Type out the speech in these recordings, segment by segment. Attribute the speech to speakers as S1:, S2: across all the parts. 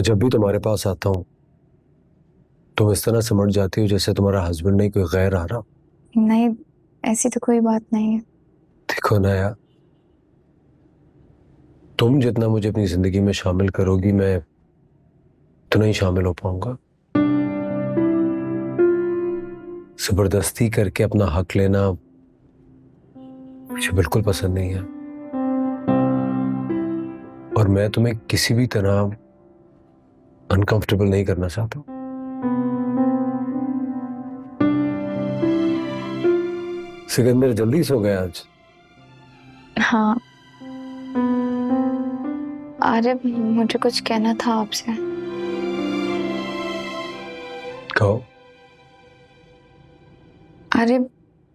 S1: मैं जब भी तुम्हारे पास आता हूँ तुम इस तरह सिमट जाती हो जैसे तुम्हारा हस्बैंड नहीं कोई गैर आ रहा।
S2: नहीं, ऐसी तो कोई बात नहीं है।
S1: देखो ना यार, तुम जितना मुझे अपनी जिंदगी में शामिल करोगी मैं उतना ही शामिल हो पाऊंगा। जबरदस्ती करके अपना हक लेना मुझे बिल्कुल पसंद नहीं है और मैं तुम्हें किसी भी तरह अनकंफर्टेबल नहीं करना चाहता। सिकंदर जल्दी सो गया आज।
S2: हाँ, आरिफ मुझे कुछ कहना था आपसे।
S1: कहो।
S2: आरिफ,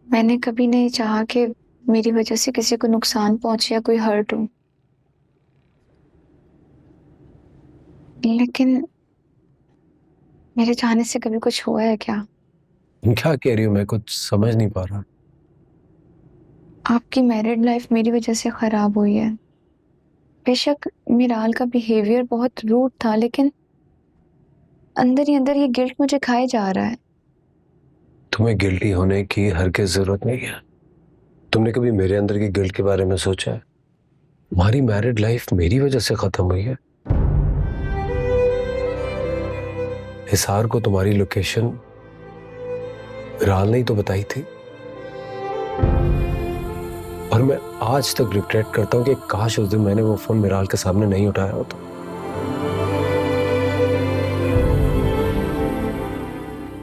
S2: मैंने कभी नहीं चाहा कि मेरी वजह से किसी को नुकसान पहुंचे या कोई हर्ट हो, लेकिन मेरे चाहने से कभी कुछ हुआ है क्या?
S1: क्या कह रही हो, मैं कुछ समझ नहीं पा रहा।
S2: आपकी मैरिड लाइफ मेरी वजह से खराब हुई है। बेशक मिराल का बिहेवियर बहुत रूड था, लेकिन अंदर ही अंदर ये गिल्ट मुझे खाए जा रहा है।
S1: तुम्हें गिल्टी होने की हरगिज़ जरूरत नहीं है। तुमने कभी मेरे अंदर की गिल्ट के बारे में सोचा है? तुम्हारी मैरिड लाइफ मेरी वजह से खत्म हुई है। हिसार को तुम्हारी लोकेशन मिराल ने ही तो बताई थी और मैं आज तक रिग्रेट करता हूं कि काश उस दिन मैंने वो फोन मिराल के सामने नहीं उठाया होता।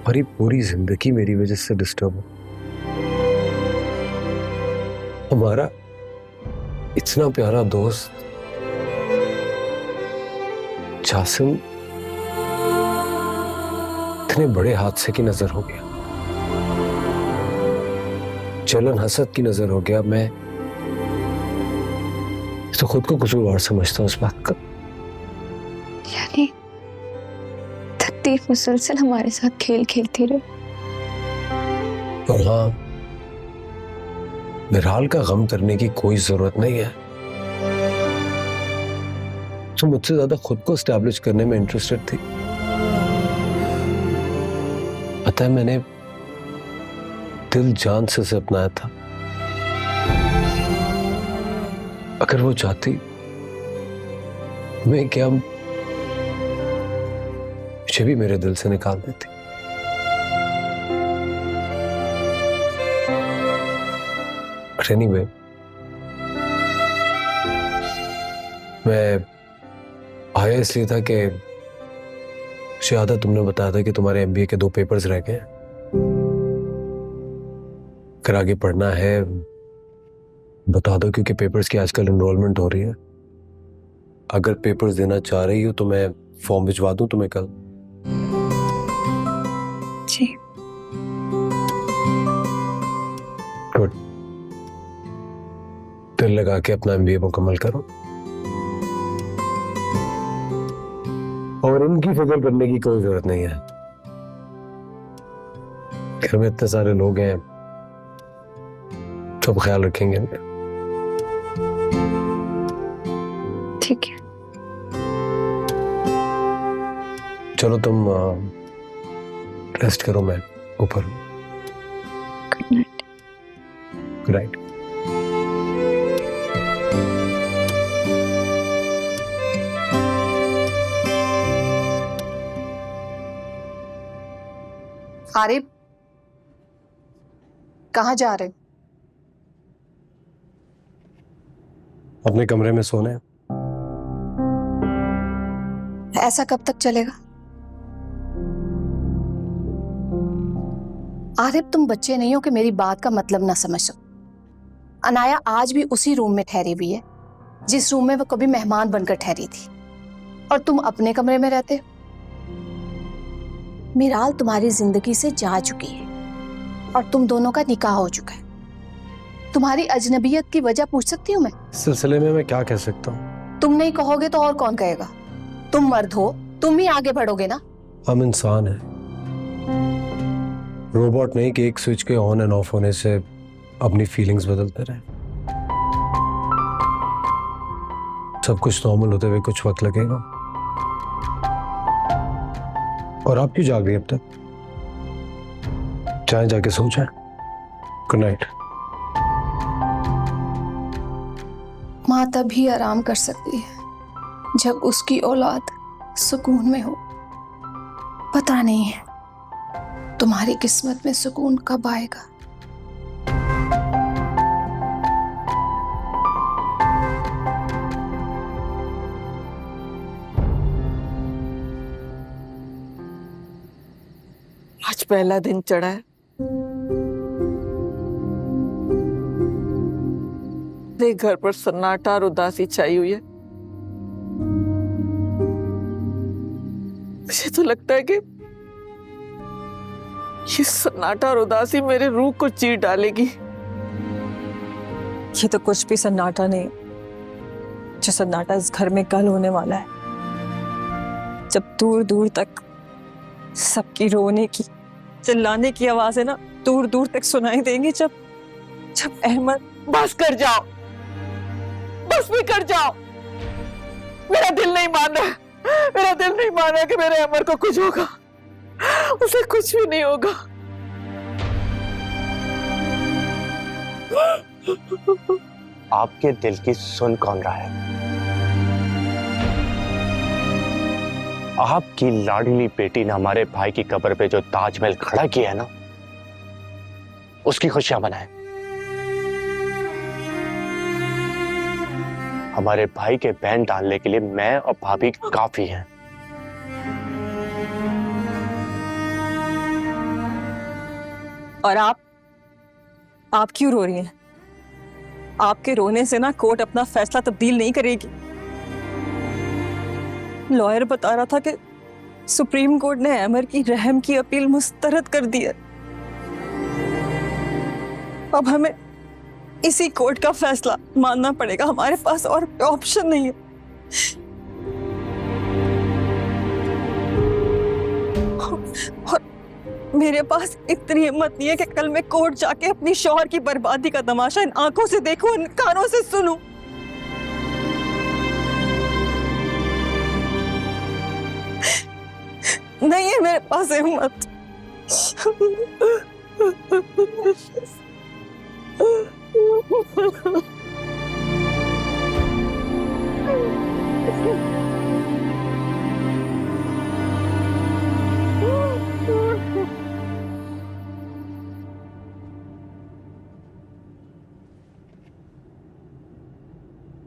S1: और ये पूरी जिंदगी मेरी वजह से डिस्टर्ब हो। हमारा इतना प्यारा दोस्त जासिम इतने बड़े हादसे की नजर हो गया, जलन हसद की नजर हो गया। मैं तो खुद को कसूरवार समझता हूँ इस बात का।
S2: यानी तकदीर मुसलसल हमारे साथ खेल खेलती रही।
S1: और हाँ, मिराल का गम करने की कोई जरूरत नहीं है। तो मुझसे ज्यादा खुद को एस्टैब्लिश करने में इंटरेस्टेड थी। पता है, मैंने दिल जान से उसे अपनाया था। अगर वो चाहती मैं क्या मुझे भी मेरे दिल से निकाल देती। एनीवे, मैं आया इसलिए था कि मुझे याद है तुमने बताया था कि तुम्हारे एमबीए के 2 पेपर्स रह गए। अगर आगे पढ़ना है बता दो, क्योंकि पेपर्स की आजकल एनरोलमेंट हो रही है। अगर पेपर्स देना चाह रही हो तो मैं फॉर्म भिजवा दूं तुम्हें कल।
S2: जी।
S1: गुड। दिल लगा के अपना एमबीए मुकम्मल करो और उनकी फिक्र करने की कोई जरूरत नहीं है। घर में इतने सारे लोग हैं, सब ख्याल रखेंगे।
S2: ठीक है।
S1: चलो तुम रेस्ट करो, मैं ऊपर हूँ।
S2: Good night.
S1: Good night.
S3: Arif, कहाँ जा रहे?
S1: अपने कमरे में सोने।
S3: ऐसा कब तक चलेगा? आरिफ, तुम बच्चे नहीं हो कि मेरी बात का मतलब ना समझ सको। अनाया आज भी उसी रूम में ठहरी हुई है जिस रूम में वो कभी मेहमान बनकर ठहरी थी, और तुम अपने कमरे में रहते हो। मिराल तुम्हारी जिंदगी से जा चुकी है और तुम दोनों का निकाह हो चुका है। तुम्हारी अजनबियत की वजह पूछ सकती हूँ मैं?
S1: इस सिलसिले में मैं क्या कह सकता हूँ?
S3: तुम नहीं कहोगे तो और कौन कहेगा? तुम मर्द हो, तुम ही आगे बढ़ोगे ना।
S1: हम इंसान हैं, रोबोट नहीं कि एक स्विच के ऑन एंड ऑफ होने से अपनी फीलिंग्स बदलते रहे। सब कुछ नॉर्मल होते हुए कुछ वक्त लगेगा। और आप क्यों जाग रही हैं अब तक? चाहे जाके सो जाए। Good night.
S3: माँ तभी आराम कर सकती है जब उसकी औलाद सुकून में हो। पता नहीं है तुम्हारी किस्मत में सुकून कब आएगा।
S4: आज पहला दिन चढ़ा है। देख घर पर सन्नाटा और उदासी छाई हुई है। मुझे तो लगता है कि ये सन्नाटा और उदासी मेरे रूह को चीर डालेगी।
S5: ये तो कुछ भी सन्नाटा नहीं, जो सन्नाटा इस घर में कल होने वाला है, जब दूर दूर तक सबकी रोने की चिल्लाने की आवाजें ना दूर दूर तक सुनाई देंगी। जब जब अहमद।
S4: बस कर जाओ, बस भी कर जाओ। मेरा दिल नहीं मान रहा, मेरा दिल नहीं मान रहा कि मेरे अमर को कुछ होगा। उसे कुछ भी नहीं होगा।
S6: आपके दिल की सुन कौन रहा है? आपकी लाडली बेटी ने हमारे भाई की कब्र पे जो ताजमहल खड़ा किया है ना, उसकी खुशियां मनाएं। हमारे भाई के बैन डालने के लिए मैं और भाभी काफी हैं।
S5: और आप क्यों रो रही हैं? आपके रोने से ना कोर्ट अपना फैसला तब्दील नहीं करेगी। लॉयर बता रहा था कि सुप्रीम कोर्ट ने अमर की रहम की अपील मुस्तरद कर दी है। अब हमें इसी कोर्ट का फैसला मानना पड़ेगा। हमारे पास और ऑप्शन नहीं है। और मेरे पास इतनी हिम्मत नहीं है कि कल मैं कोर्ट जाके अपनी शौहर की बर्बादी का तमाशा इन आंखों से देखूं, इन कानों से सुनूं। नहीं है मेरे पास हिम्मत।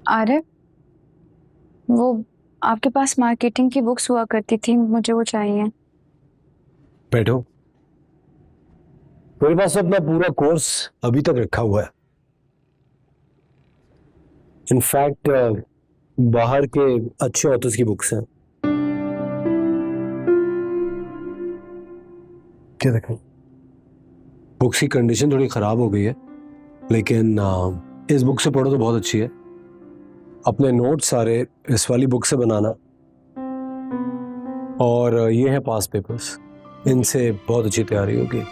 S2: आरिफ, वो आपके पास मार्केटिंग की बुक्स हुआ करती थी, मुझे वो चाहिए।
S1: बैठो। मेरे पास अपना पूरा कोर्स अभी तक रखा हुआ है। इनफैक्ट बाहर के अच्छे ऑथर्स की बुक्स हैं। क्या देखो, बुक्स की कंडीशन थोड़ी खराब हो गई है, लेकिन इस बुक से पढ़ो तो बहुत अच्छी है। अपने नोट सारे इस वाली बुक से बनाना। और ये है पास पेपर्स, इनसे बहुत अच्छी तैयारी होगी।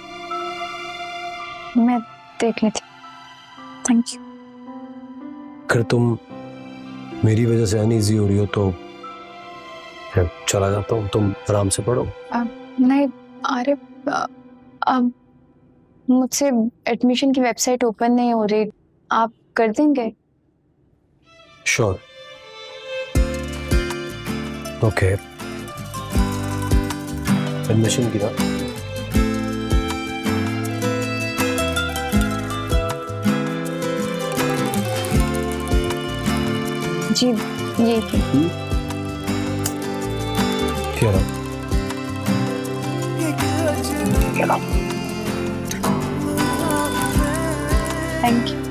S2: मैं देख लेती। Thank you.
S1: अगर तुम मेरी वजह से अनईजी हो रही हो तो मैं चला जाता हूँ, तुम आराम से पढ़ो।
S2: नहीं आरिफ, अब मुझसे एडमिशन की वेबसाइट ओपन नहीं हो रही, आप कर देंगे?
S1: श्योर। ओके, एडमिशन की ना।
S2: जी ये
S1: क्या रहा?
S2: Thank you.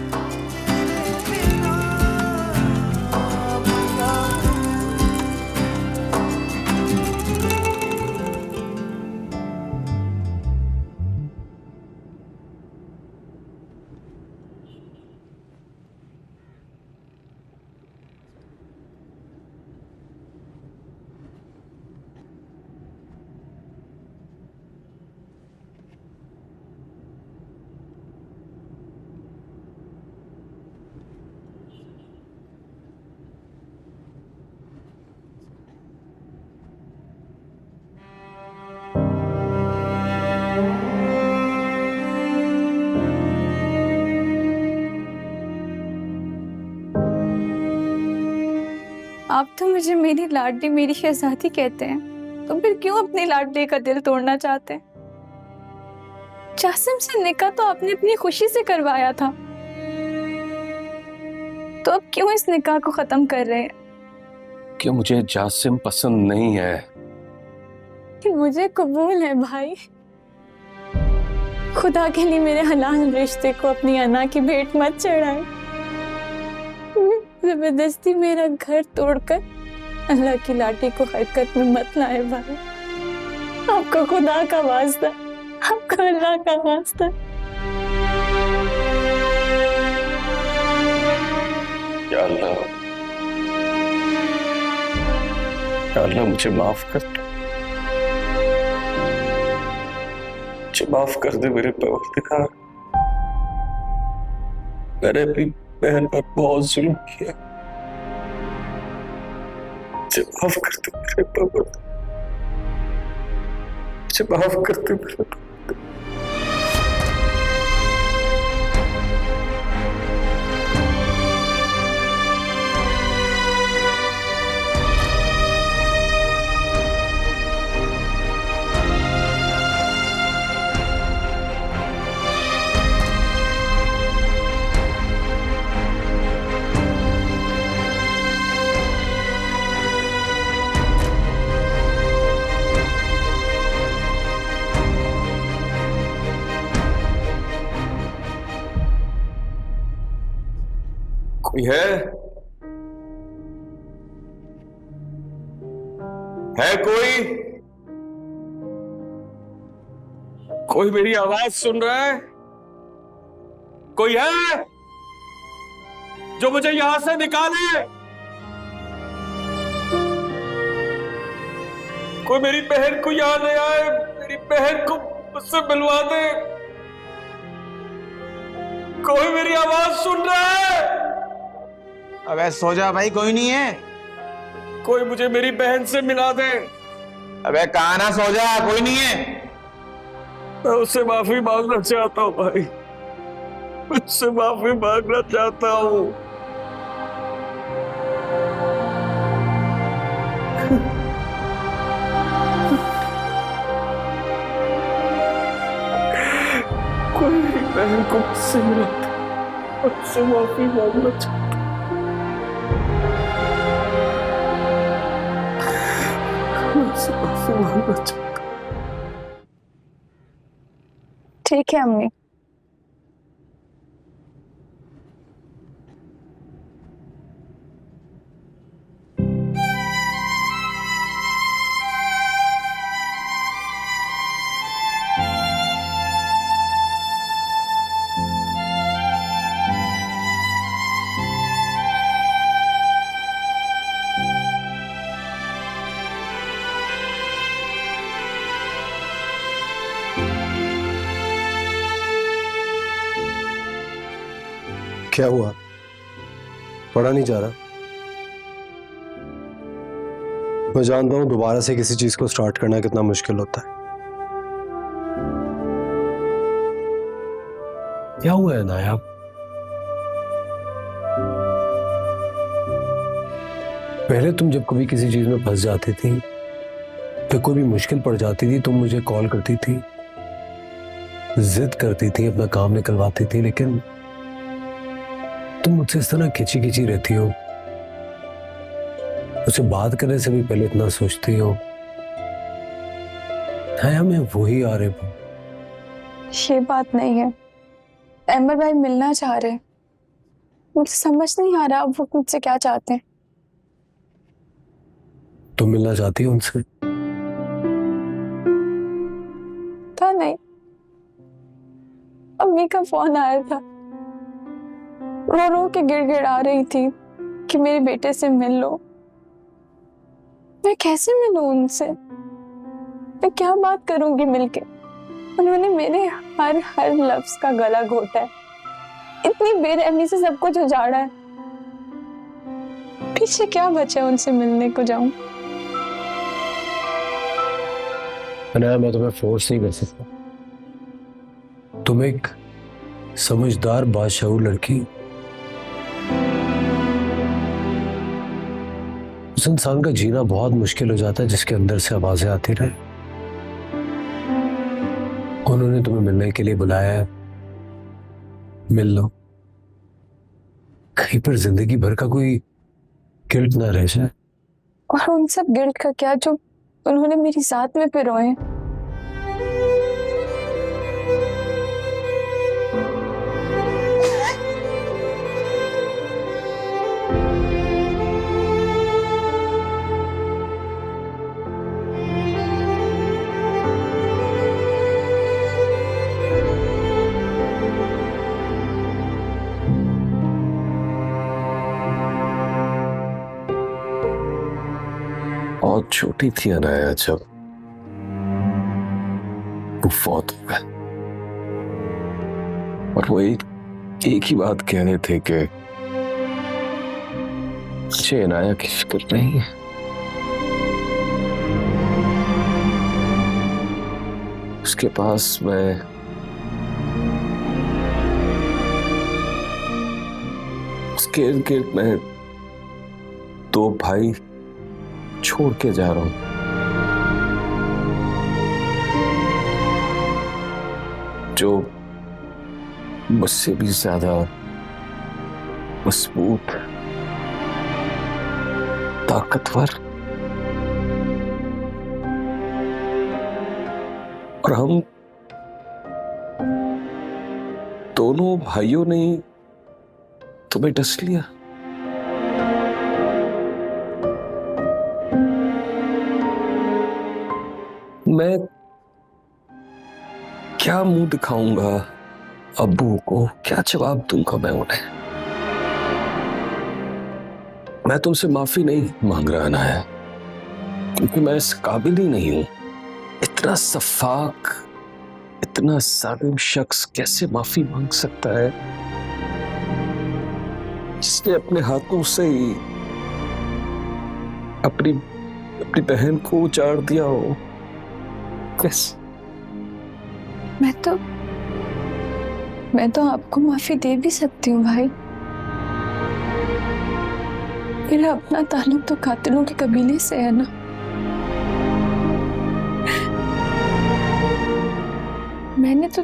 S2: आप तो मुझे मेरी लाडली, मेरी शहजादी कहते हैं, तो फिर क्यों अपनी लाडली का दिल तोड़ना चाहते हैं? जासिम से निकाह तो आपने अपनी खुशी से करवाया था, तो अब क्यों इस निकाह को खत्म कर रहे हैं?
S1: कि मुझे जासिम पसंद नहीं है।
S2: कि मुझे कबूल है भाई, खुदा के लिए मेरे हलाल रिश्ते को अपनी अना की भेंट मत चढ़ाए। जबरदस्ती मेरा घर तोड़कर अल्लाह की लाठी को हरकत में मत लाए भाई। आपको खुदा का वास्ता, आपको अल्लाह का वास्ता।
S1: या अल्लाह, या अल्लाह मुझे माफ कर दे, मुझे माफ कर दे मेरे परवरदिगार। मैंने अपनी बहन पर बहुत जुल्म किया, मुझे माफ कर दे मेरे परवरदिगार, मुझे माफ कर दे मेरे परवरदिगार। कोई है कोई? कोई मेरी आवाज सुन रहा है? कोई है जो मुझे यहां से निकाले? कोई मेरी बहन को यहां ले आए, मेरी बहन को मुझसे मिलवा दे। कोई मेरी आवाज सुन रहा है?
S7: अबे सो जा भाई, कोई नहीं है।
S1: कोई मुझे मेरी बहन से मिला दे।
S7: अबे कहा ना, सो जा, कोई नहीं है।
S1: मैं उससे माफी मांगना चाहता हूँ भाई, उससे माफी मांगना चाहता हूँ। कोई मेरी बहन को मुझसे मिला दे, उससे माफी मांगना चाहता हूँ।
S2: ठीक है अम्मी।
S1: क्या हुआ? पढ़ा नहीं जा रहा? मैं जानता हूं दोबारा से किसी चीज को स्टार्ट करना कितना मुश्किल होता है। क्या हुआ है नायाब? पहले तुम जब कभी किसी चीज में फंस जाती थी, तो कोई भी मुश्किल पड़ जाती थी, तुम मुझे कॉल करती थी, जिद करती थी, अपना काम निकलवाती थी, लेकिन तुम मुझसे इस तरह खिंची खिंची रहती हो, मुझसे बात करने से भी पहले इतना सोचती हो। है मैं वही आ रहे हूँ।
S2: ये बात नहीं है, अमर भाई मिलना चाह रहे, मुझे समझ नहीं आ रहा अब वो मुझसे क्या चाहते हैं।
S1: तुम मिलना चाहती हो उनसे?
S2: था नहीं, अम्मी का फोन आया था, रो रो के गिड़गिड़ा रही थी कि मेरे बेटे से मिल लो। मैं कैसे मिलूं उनसे? मैं क्या बात करूंगी मिलके? उन्होंने मेरे हर लफ्ज का गला घोटा है, इतनी बेरहमी से सब कुछ उजाड़ा है। पीछे क्या बचा उनसे मिलने को जाऊं?
S1: मैं तुम्हें फोर्स नहीं कर सकता। तुम एक समझदार बादशाह लड़की, उस इंसान का जीना बहुत मुश्किल हो जाता है जिसके अंदर से आवाजें आती रहे। उन्होंने तुम्हें मिलने के लिए बुलाया है, मिल लो। कहीं पर जिंदगी भर का कोई गिल्ट ना रह जाए।
S2: और उन सब गिल्ट का क्या जो उन्होंने मेरी साथ में पिरोए हैं।
S8: बहुत छोटी थी अनाया जब वो फौत हो गए, और वो एक ही बात कहने थे कि मुझे अनाया की फिक्र नहीं है। उसके पास मैं उसके इर्द गिर्द में 2 भाई छोड़ के जा रहा हूं, जो मुझसे भी ज्यादा मजबूत, ताकतवर, और हम दोनों भाइयों ने तुम्हें डस लिया। मैं क्या मुंह दिखाऊंगा अब्बू को, क्या जवाब दूंगा मैं उन्हें? मैं तुमसे माफी नहीं मांग रहा ना है, क्योंकि मैं इस काबिल ही नहीं हूं। इतना सफाक, इतना जालिम शख्स कैसे माफी मांग सकता है, जिसने अपने हाथों से ही अपनी बहन को उजाड़ दिया हो?
S2: मैं तो आपको माफी दे भी सकती हूँ भाई। मेरा अपना ताल्लुक तो कातिलों के कबीले से है ना। मैंने तो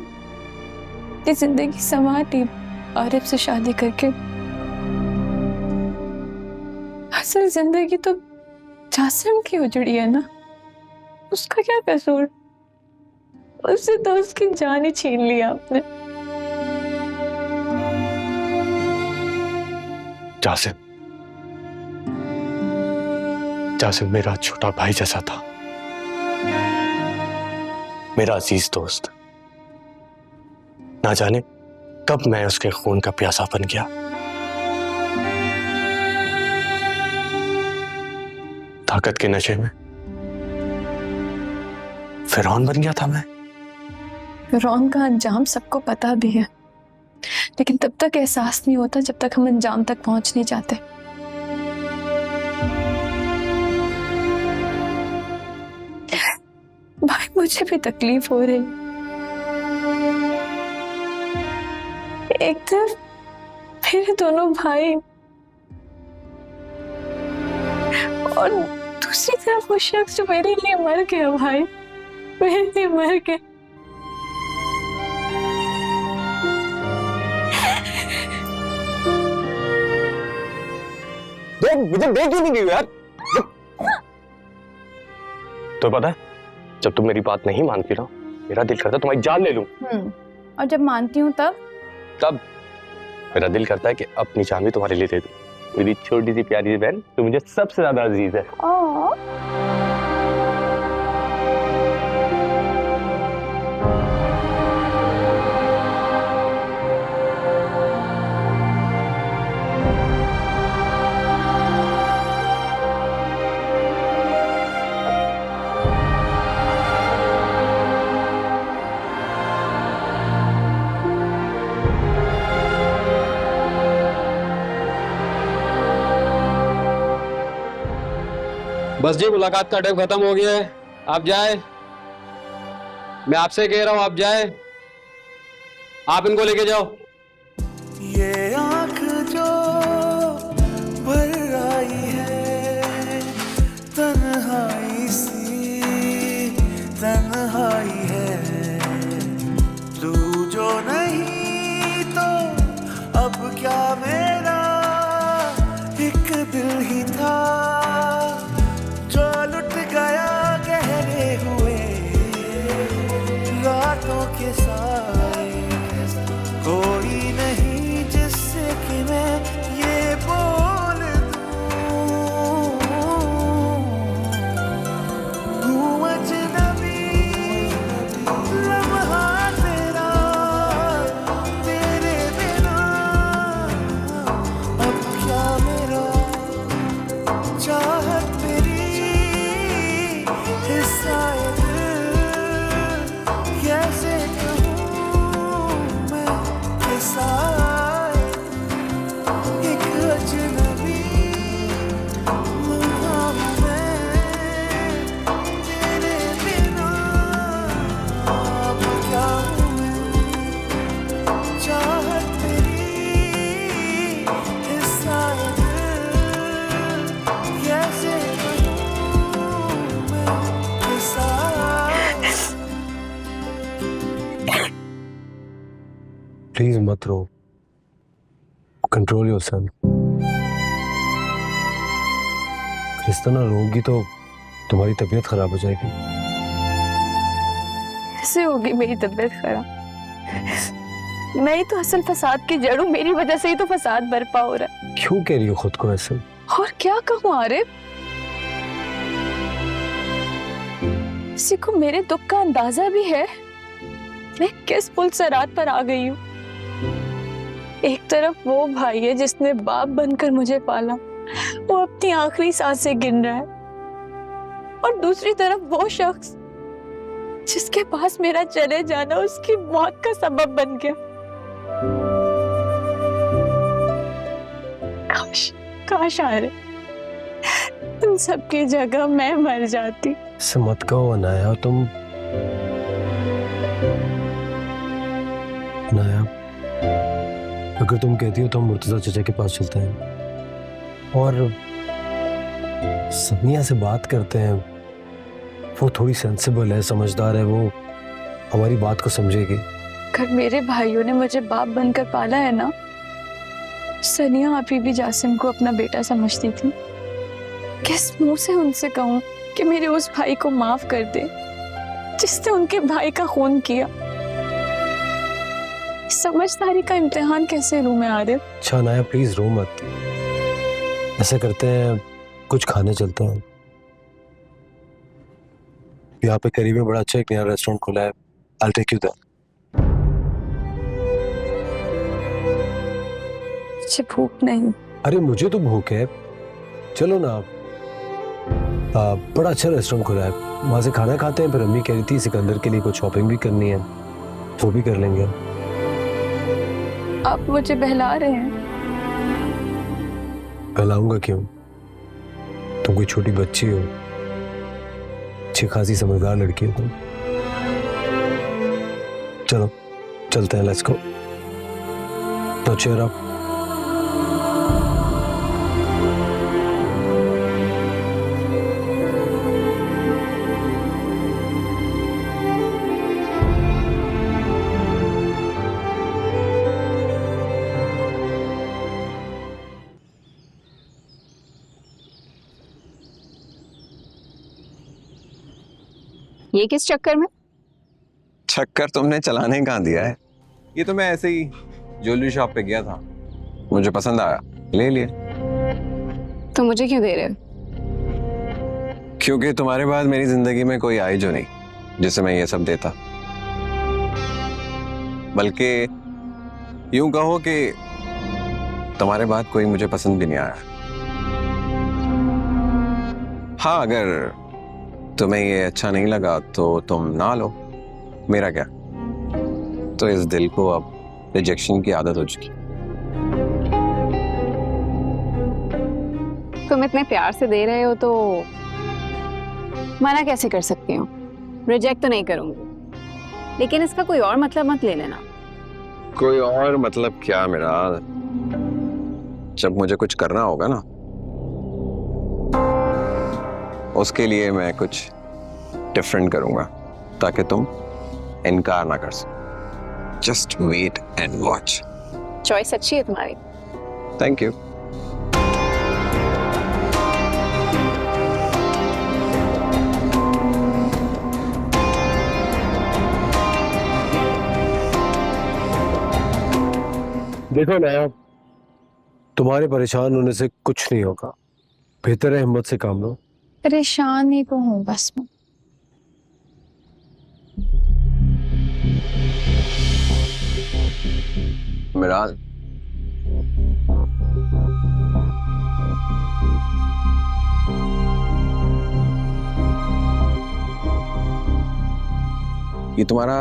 S2: ये जिंदगी संवार ली आरिफ से शादी करके। असल जिंदगी तो जासिम की उजड़ी है ना, उसका क्या कसूर? उससे तो उसकी जान ही छीन लिया आपने।
S6: जासिम मेरा छोटा भाई जैसा था, मेरा अजीज दोस्त। ना जाने कब मैं उसके खून का प्यासा बन गया। ताकत के नशे में फिरौन बन गया था मैं।
S2: फिरौन का अंजाम सबको पता भी है, लेकिन तब तक एहसास नहीं होता जब तक हम अंजाम तक पहुंच नहीं जाते। भाई मुझे भी तकलीफ हो रही। एक तरफ मेरे दोनों भाई और दूसरी तरफ वो शख्स जो मेरे लिए मर गया। भाई मेरे लिए मर गया।
S6: मुझे देख क्यों नहीं गई यार? तो पता है, जब तुम मेरी बात नहीं मानती ना, मेरा दिल करता तुम्हारी जान ले लूं।
S2: और जब मानती हूँ तब
S6: मेरा दिल करता है कि अपनी जान भी तुम्हारे लिए दे दूं। मेरी छोटी सी प्यारी सी बहन, तो मुझे सबसे ज्यादा अजीज है।
S9: बस जी, मुलाकात का टाइम खत्म हो गया है, आप जाए। मैं आपसे कह रहा हूं, आप जाए। आप इनको लेके जाओ।
S10: ये आंख जो भर आई है तन्हाई है, तू जो नहीं तो अब क्या मेरा एक दिल ही था जो लुट गया गहरे हुए रातों के साए। कोई नहीं जिससे कि मैं ये बोल दूं अजनबी लम्हा तेरा तेरे बिना अब क्या मेरा चाहत तेरी हिस्सा कैसे कहूँ मैं कैसा एक अजनबी लम्हा मैं तेरे बिना अब क्या हूँ मैं चाहत तेरी हिस्सा कैसे कहूँ मैं कैसा।
S1: प्लीज मत रो, कंट्रोल योरसेल्फ। क्रिस्तना रोगी तो तुम्हारी तबीयत खराब हो जाएगी।
S2: कैसे होगी मेरी तबीयत खराब? मैं ही तो असल फसाद की जड़ हूँ, मेरी वजह से ही तो फसाद बर्पा हो रहा है।
S1: क्यों कह रही हो खुद को ऐसे?
S2: और क्या कहूँ आरिफ, किसी को मेरे दुख का अंदाजा भी है मैं किस पुल से रात पर आ गई हूँ। एक तरफ वो भाई है जिसने बाप बनकर मुझे पाला, वो अपनी आखिरी सांसें गिन रहा है, और दूसरी तरफ वो शख्स जिसके पास मेरा चले जाना उसकी मौत का सबब बन गया। काश आरे तुम सबकी जगह मैं मर जाती।
S1: ऐसे मत कहो अनाया, तुम अनाया, अगर तुम कहती हो तो हम मुर्तजा चाचा के पास चलते हैं और सनिया से बात करते हैं। वो थोड़ी सेंसिबल है, समझदार है, वो हमारी बात को समझेगी।
S2: अगर मेरे भाइयों ने मुझे बाप बनकर पाला है ना, सनिया अभी भी जासिम को अपना बेटा समझती थी। किस मुंह से उनसे कहूं कि मेरे उस भाई को माफ कर दे जिसने उनके भाई का खून किया। समझदारी का इम्तिहान कैसे लूं मैं आरिफ?
S1: अच्छा नाया प्लीज रो मत। ऐसा करते हैं कुछ खाने चलते हैं। यहाँ पे करीब में बड़ा अच्छा एक नया रेस्टोरेंट खुला है, I'll take you there।
S2: मुझे भूख नहीं।
S1: अरे मुझे तो भूख है, चलो ना। बड़ा अच्छा रेस्टोरेंट खुला है, वहां से खाना खाते हैं। फिर अम्मी कह रही थी सिकंदर के लिए कुछ शॉपिंग भी करनी है, वो भी कर लेंगे।
S2: आप मुझे बहला रहे हैं?
S1: बहलाऊंगा क्यों? तुम कोई छोटी बच्ची हो, अच्छी खासी समझदार लड़की हो तुम। चलो चलते हैं, लेट्स गो। तो चेयर अप।
S11: ये किस चक्कर में?
S12: चक्कर तुमने चलाने कहाँ दिया है? ये तो मैं ऐसे ही ज्वेलरी शॉप पे गया था, मुझे पसंद आया, ले लिया।
S11: तो मुझे क्यों दे रहे हो?
S12: क्योंकि तुम्हारे बाद मेरी जिंदगी में कोई आई जो नहीं जिसे मैं ये सब देता। बल्कि यूं कहो कि तुम्हारे बाद कोई मुझे पसंद भी नहीं आया। हाँ, अगर तुम्हें ये अच्छा नहीं लगा तो तुम ना लो, मेरा क्या। तो इस दिल को अब रिजेक्शन की आदत हो चुकी।
S11: तुम इतने प्यार से दे रहे हो तो मना कैसे कर सकती हूँ? रिजेक्ट तो नहीं करूंगी, लेकिन इसका कोई और मतलब मत ले लेना।
S12: कोई और मतलब क्या मेरा? जब मुझे कुछ करना होगा ना, उसके लिए मैं कुछ डिफरेंट करूंगा। ताकि तुम इनकार ना कर सको। Just wait and watch.
S11: Choice अच्छी है तुम्हारी।
S12: Thank you.
S1: देखो ना, तुम्हारे परेशान होने से कुछ नहीं होगा। बेहतर है हिम्मत से काम लो।
S2: परेशान ही तो हूँ बस मैं।
S12: मिराल, ये तुम्हारा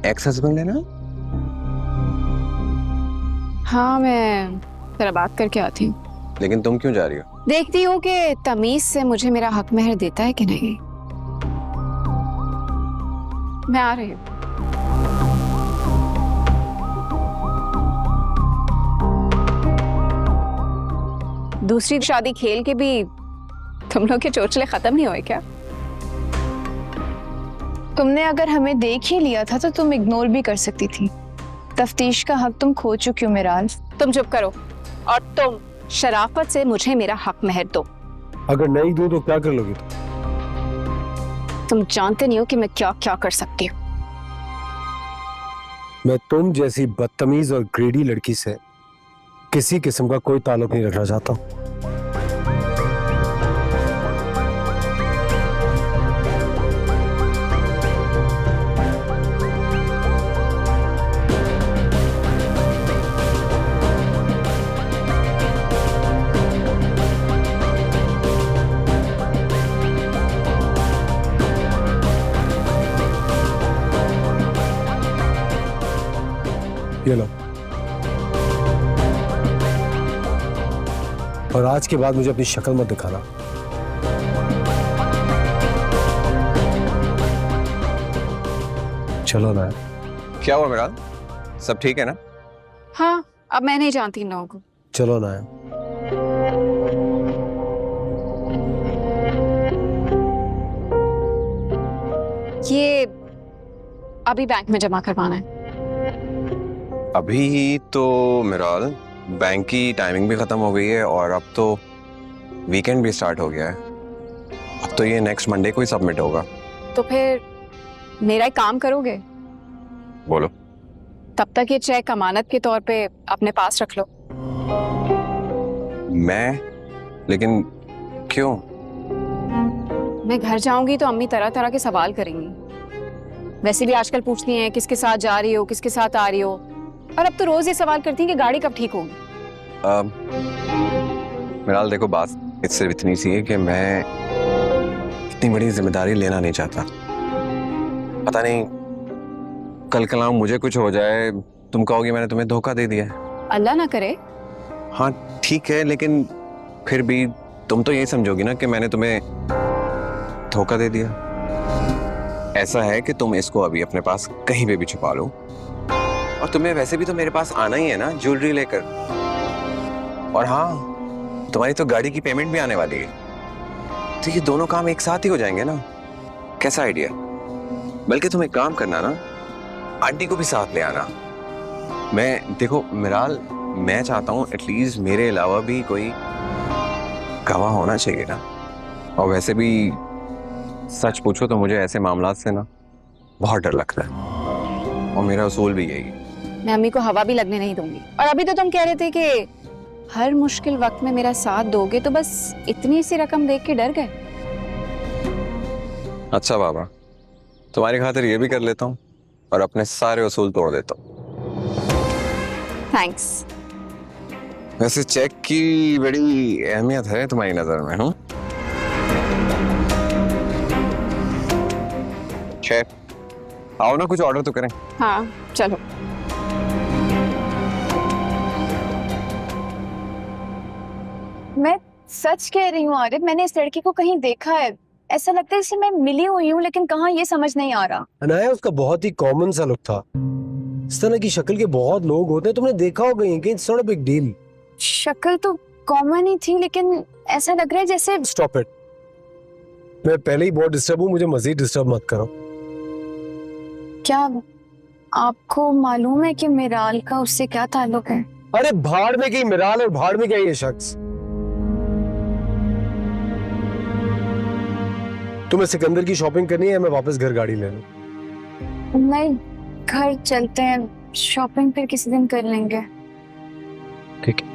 S12: एक्स हस्बैंड है ना?
S11: हाँ, मैं तेरा बात करके आती हूँ।
S12: लेकिन तुम क्यों जा रही हो?
S11: देखती हूँ कि तमीज से मुझे मेरा हक महर देता है कि नहीं। मैं आ रही हूँ। दूसरी शादी खेल के भी तुम लोग के चोचले खत्म नहीं हुए क्या?
S3: तुमने अगर हमें देख ही लिया था तो तुम इग्नोर भी कर सकती थी। तफ्तीश का हक तुम खो चुकी हो मिराल।
S11: तुम चुप करो और तुम शराफत से मुझे मेरा हक महर दो।
S1: अगर नहीं दूं तो क्या कर लोगे
S11: तुम जानते नहीं हो कि मैं क्या क्या कर सकती हूँ।
S1: मैं तुम जैसी बदतमीज और ग्रेडी लड़की से किसी किस्म का कोई ताल्लुक नहीं रखना चाहता हूं। ये लो, और आज के बाद मुझे अपनी शक्ल मत दिखाना। चलो ना।
S12: क्या हुआ मिराल? सब ठीक है ना?
S11: हाँ, अब मैं नहीं जानती इन लोगों को।
S1: चलो ना।
S11: ये अभी बैंक में जमा करवाना है।
S12: अभी तो मिराल बैंक की टाइमिंग भी खत्म हो गई है और अब तो वीकेंड भी स्टार्ट हो गया है। अब तो ये नेक्स्ट मंडे को ही सबमिट होगा।
S11: तो फिर मेरा एक काम करोगे?
S12: बोलो।
S11: तब तक ये चेक अमानत के तौर पे अपने पास रख लो।
S12: मैं? लेकिन क्यों?
S11: मैं घर जाऊंगी तो अम्मी तरह तरह के सवाल करेंगी। वैसे भी आजकल पूछती हैं किसके साथ जा रही हो, किसके साथ आ रही हो, और अब तो रोज ये सवाल करती हैं कि गाड़ी कब ठीक होगी।
S12: मिराल देखो, बात सिर्फ इतनी सी है कि मैं इतनी बड़ी जिम्मेदारी लेना नहीं चाहता। पता नहीं कल कल मुझे कुछ हो जाए, तुम कहोगी मैंने तुम्हें धोखा दे दिया।
S11: अल्लाह ना करे।
S12: हाँ ठीक है, लेकिन फिर भी तुम तो यही समझोगी ना कि मैंने तुम्हें धोखा दे दिया। ऐसा है कि तुम इसको अभी अपने पास कहीं पे भी छुपा लो, और तुम्हें वैसे भी तो मेरे पास आना ही है ना ज्वेलरी लेकर। और हाँ, तुम्हारी तो गाड़ी की पेमेंट भी आने वाली है, तो ये दोनों काम एक साथ ही हो जाएंगे ना। कैसा आइडिया? बल्कि तुम एक काम करना ना, आंटी को भी साथ ले आना। मैं देखो मिराल, मैं चाहता हूँ एटलीस्ट मेरे अलावा भी कोई गवाह होना चाहिए ना। और वैसे भी सच पूछो तो मुझे ऐसे मामलात से ना बहुत डर लगता है, और मेरा उसूल भी यही है।
S11: मैं अम्मी को हवा भी लगने नहीं दूंगी। और अभी तो तुम कह रहे थे कि हर मुश्किल वक्त में मेरा साथ दोगे, तो बस इतनी सी रकम देख के डर गए।
S12: अच्छा बाबा, तुम्हारी खातिर ये भी कर लेता हूँ और अपने सारे उसूल तोड़ देता हूँ।
S11: थैंक्स।
S12: वैसे चेक की बड़ी अहमियत है तुम्हारी नजर में, हूँ? शेफ, आओ ना कुछ ऑर्डर तो करें।
S11: हाँ चलो।
S3: मैं सच कह रही हूँ आरिफ, मैंने इस लड़की को कहीं देखा है। ऐसा लगता है जैसे मैं मिली हुई हूँ, लेकिन कहाँ ये समझ नहीं आ रहा।
S1: अनाया, उसका बहुत ही कॉमन सा लुक था। इस तरह की शक्ल के बहुत लोग होते हैं, तुमने देखा होगा। It's not a big deal.
S3: शक्ल तो कॉमन ही थी, लेकिन ऐसा लग रहा है जैसे।
S1: Stop it. मैं पहले ही बहुत डिस्टर्ब हूँ, मुझे मजीद डिस्टर्ब मत करो।
S2: क्या आपको मालूम है कि मिराल का उससे क्या ताल्लुक है?
S1: अरे भाड़ में गई मिराल और भाड़ में गया ये शख्स। तुम्हें सिकंदर की शॉपिंग करनी है, मैं वापस घर गाड़ी ले लूं?
S2: नहीं, घर चलते हैं, शॉपिंग फिर किसी दिन कर लेंगे।
S1: ठीक है।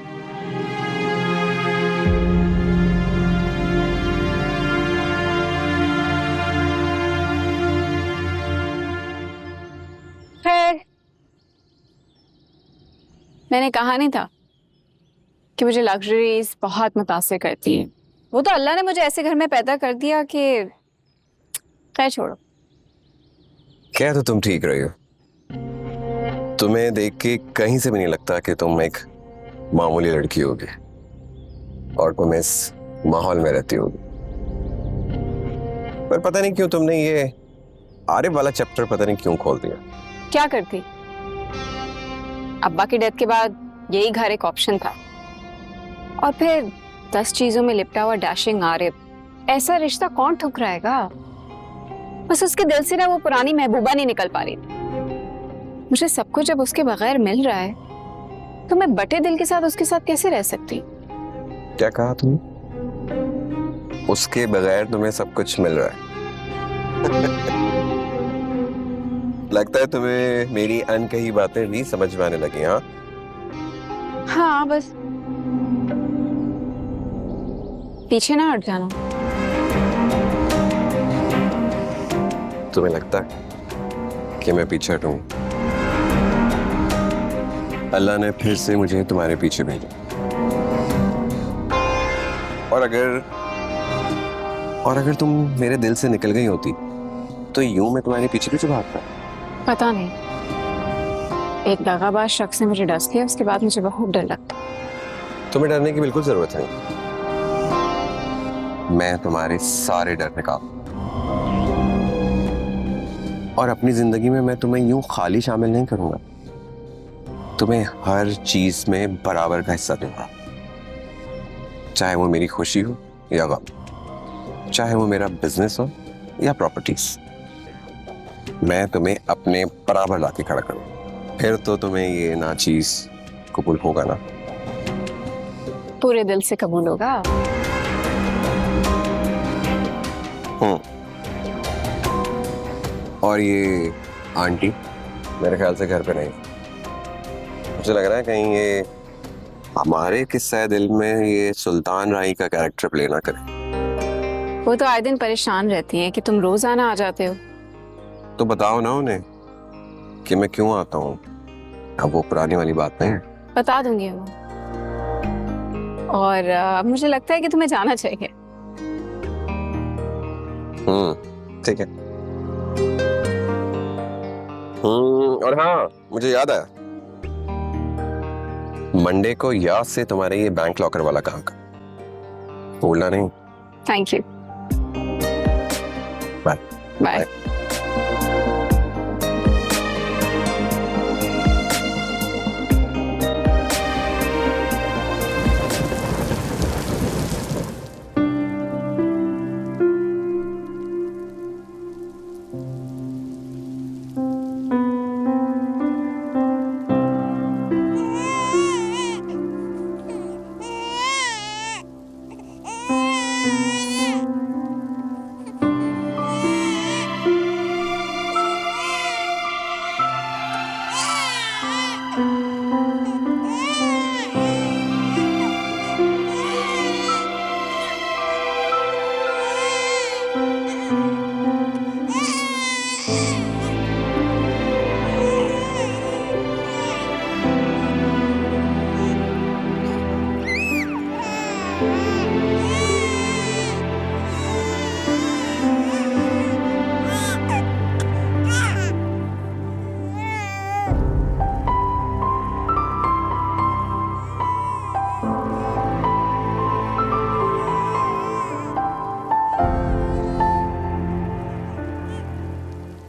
S11: खैर, मैंने कहा नहीं था कि मुझे लग्जरीज बहुत मुतासिर करती हैं। वो तो अल्लाह ने मुझे ऐसे घर में पैदा कर दिया कि खैर छोड़ो।
S12: क्या तो तुम ठीक रही हो। तुम्हें देख के कहीं से भी नहीं लगता कि तुम एक मामूली लड़की होगी और तुम इस माहौल में रहती होगी। पर पता नहीं क्यों तुमने ये आरिफ वाला चैप्टर पता नहीं क्यों खोल दिया।
S11: क्या करती? अब्बा की डेथ के बाद यही घर एक ऑप्शन था, और फिर 10 चीजों में लिपटा हुआ डैशिंग आरिफ, ऐसा रिश्ता कौन ठुकराएगा? बस उसके दिल से ना वो पुरानी महबूबा नहीं निकल पा रही। मुझे सब कुछ जब उसके बगैर मिल रहा है तो मैं बटे दिल के साथ उसके साथ कैसे रह सकती?
S12: क्या कहा तुमने? उसके बगैर तुम्हें सब कुछ मिल रहा है। लगता है तुम्हें मेरी अनकही बातें भी समझ में आने लगी। हाँ
S11: हाँ, बस पीछे ना हट जाना।
S12: तुम्हें लगता है कि मैं पीछे हटूंगा? अल्लाह ने फिर से मुझे तुम्हारे पीछे भेजा, और अगर तुम मेरे दिल से निकल गई होती तो यूं मैं तुम्हारे पीछे पीछे भागता।
S11: पता नहीं, एक दगाबाज शख्स ने मुझे डस लिया, उसके बाद मुझे बहुत डर लगता।
S12: तुम्हें डरने की बिल्कुल जरूरत नहीं। मैं तुम्हारे सारे डर निकाल, और अपनी जिंदगी में मैं तुम्हें यूं खाली शामिल नहीं करूंगा। तुम्हें हर चीज में बराबर का हिस्सा दूंगा, चाहे वो मेरी खुशी हो या गम, चाहे वो मेरा बिजनेस हो या प्रॉपर्टीज। मैं तुम्हें अपने बराबर लाके खड़ा करूंगा। फिर तो तुम्हें ये नाचीज कबूल होगा ना?
S11: पूरे दिल से कबूल होगा।
S12: और ये आंटी मेरे ख्याल से घर पे नहीं। मुझे लग रहा है कहीं ये हमारे किस्सा दिल में ये सुल्तान राही का कैरेक्टर प्ले ना करे।
S11: वो तो आए दिन परेशान रहती हैं कि तुम रोजाना आ जाते हो।
S12: तो बताओ ना उन्हें कि मैं क्यों आता हूँ। अब वो पुरानी वाली बात नहीं है।
S11: बता दूंगी मैं। और मुझे लगता है कि तुम्हें जाना चाहिए।
S12: ठीक है। और हाँ, मुझे याद आया, मंडे को याद से तुम्हारे ये बैंक लॉकर वाला काम का भूलना नहीं।
S11: Thank you.
S12: Bye
S11: bye.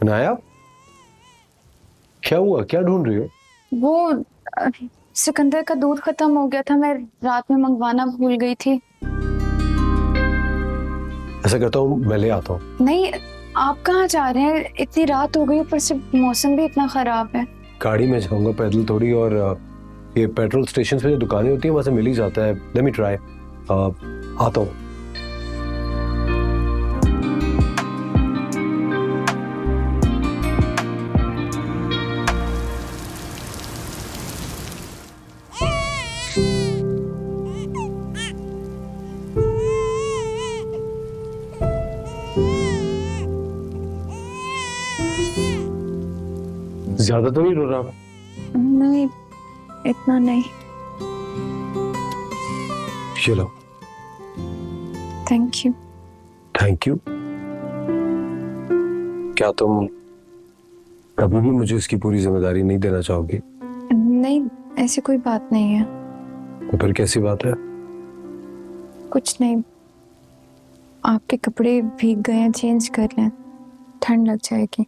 S1: Anaya, क्या हुआ? क्या ढूंढ रही हो?
S2: वो सिकंदर का दूध खत्म हो गया था, मैं रात में मंगवाना भूल गई थी।
S1: ऐसा करता हूँ, मैं ले आता हूँ।
S2: नहीं, आप कहाँ जा रहे हैं? इतनी रात हो गई, ऊपर से मौसम भी इतना खराब है।
S1: गाड़ी में जाऊंगा, पैदल थोड़ी। और ये पेट्रोल स्टेशन पे जो दुकानें होती हैं वहां से मिल ही जाता है। Let me try. आता हूँ। ज्यादा तो नहीं रो रहा?
S2: नहीं, इतना नहीं।
S1: चलो।
S2: Thank you.
S1: Thank you. क्या तुम कभी भी मुझे इसकी पूरी जिम्मेदारी नहीं देना चाहोगी?
S2: नहीं, ऐसी कोई बात नहीं है।
S1: तो फिर कैसी बात है?
S2: कुछ नहीं, आपके कपड़े भीग गए हैं, चेंज कर लें, ठंड लग जाएगी।